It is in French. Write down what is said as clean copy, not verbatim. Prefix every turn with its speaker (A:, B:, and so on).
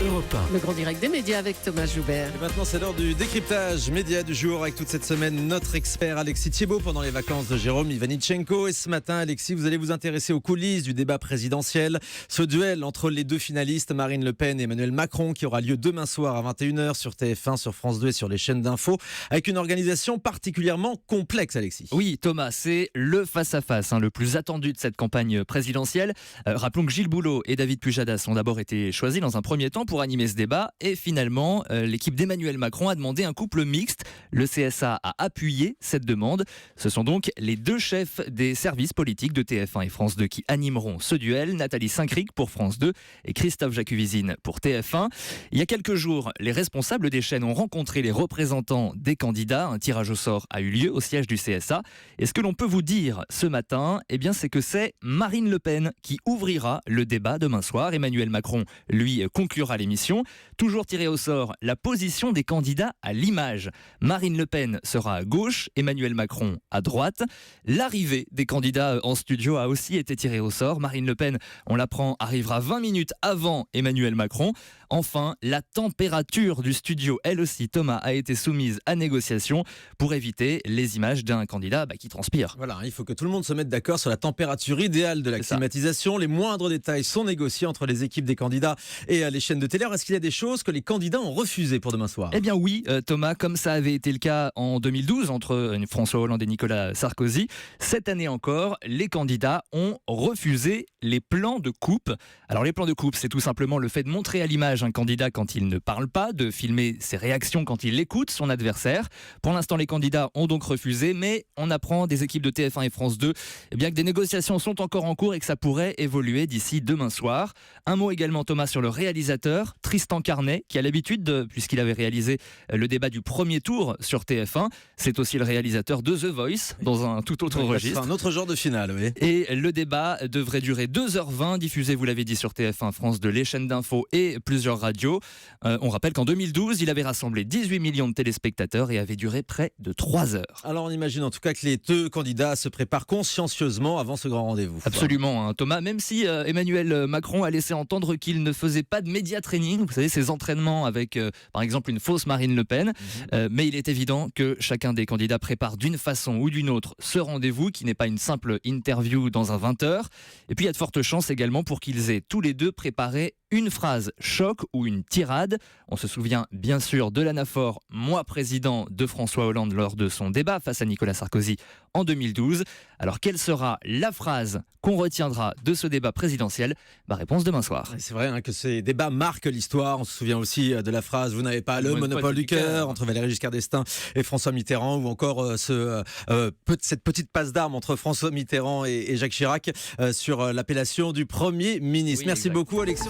A: Europe 1.
B: Le grand direct des médias avec Thomas Joubert.
C: Et maintenant, c'est l'heure du décryptage média du jour avec toute cette semaine notre expert Alexis Thiebaud pendant les vacances de Jérôme Ivanichenko. Et ce matin, Alexis, vous allez vous intéresser aux coulisses du débat présidentiel. Ce duel entre les deux finalistes, Marine Le Pen et Emmanuel Macron, qui aura lieu demain soir à 21h sur TF1, sur France 2 et sur les chaînes d'infos, avec une organisation particulièrement complexe, Alexis.
D: Oui, Thomas, c'est le face-à-face le plus attendu de cette campagne présidentielle. Rappelons que Gilles Boulot et David Pujadas ont d'abord été choisis dans un premier temps pour animer ce débat. Et finalement, l'équipe d'Emmanuel Macron a demandé un couple mixte. Le CSA a appuyé cette demande. Ce sont donc les deux chefs des services politiques de TF1 et France 2 qui animeront ce duel. Nathalie Saint-Cric pour France 2 et Christophe Jacuvizine pour TF1. Il y a quelques jours, les responsables des chaînes ont rencontré les représentants des candidats. Un tirage au sort a eu lieu au siège du CSA. Et ce que l'on peut vous dire ce matin, c'est que c'est Marine Le Pen qui ouvrira le débat demain soir. Emmanuel Macron, lui, conclura l'émission. Toujours tiré au sort, la position des candidats à l'image. Marine Le Pen sera à gauche, Emmanuel Macron à droite. L'arrivée des candidats en studio a aussi été tirée au sort. Marine Le Pen, on l'apprend, arrivera 20 minutes avant Emmanuel Macron. Enfin, la température du studio, elle aussi, Thomas, a été soumise à négociation pour éviter les images d'un candidat qui transpire.
C: Voilà, il faut que tout le monde se mette d'accord sur la température idéale de la climatisation. Les moindres détails sont négociés entre les équipes des candidats et les chaînes de télé. Est-ce qu'il y a des choses que les candidats ont refusées pour demain soir ?
D: Oui, Thomas, comme ça avait été le cas en 2012 entre François Hollande et Nicolas Sarkozy, cette année encore, les candidats ont refusé les plans de coupe. Alors les plans de coupe, c'est tout simplement le fait de montrer à l'image un candidat quand il ne parle pas, de filmer ses réactions quand il écoute son adversaire. Pour l'instant, les candidats ont donc refusé, mais on apprend des équipes de TF1 et France 2 que des négociations sont encore en cours et que ça pourrait évoluer d'ici demain soir. Un mot également, Thomas, sur le réalisateur Tristan Carnet, qui a l'habitude, puisqu'il avait réalisé le débat du premier tour sur TF1, c'est aussi le réalisateur de The Voice, dans un tout autre registre.
C: C'est un autre genre de finale, oui.
D: Et le débat devrait durer 2h20, diffusé, vous l'avez dit, sur TF1, France 2, les chaînes d'infos et plusieurs radios. On rappelle qu'en 2012, il avait rassemblé 18 millions de téléspectateurs et avait duré près de 3 heures.
C: Alors on imagine en tout cas que les deux candidats se préparent consciencieusement avant ce grand rendez-vous.
D: Absolument, Thomas, même si Emmanuel Macron a laissé entendre qu'il ne faisait pas de média training, vous savez, ces entraînements avec par exemple une fausse Marine Le Pen, mais il est évident que chacun des candidats prépare d'une façon ou d'une autre ce rendez-vous qui n'est pas une simple interview dans un 20h. Et puis il y a de fortes chances également pour qu'ils aient tous les deux préparé une phrase choc ou une tirade. On se souvient bien sûr de l'anaphore « Moi président » de François Hollande lors de son débat face à Nicolas Sarkozy en 2012. Alors quelle sera la phrase qu'on retiendra de ce débat présidentiel ? Réponse demain soir.
C: C'est vrai que ces débats marquent l'histoire. On se souvient aussi de la phrase « Vous n'avez pas le monopole du cœur » entre Valéry Giscard d'Estaing et François Mitterrand, ou encore cette petite passe d'armes entre François Mitterrand et Jacques Chirac sur l'appellation du Premier ministre.
D: Oui,
C: Merci
D: exact.
C: beaucoup, Alexis.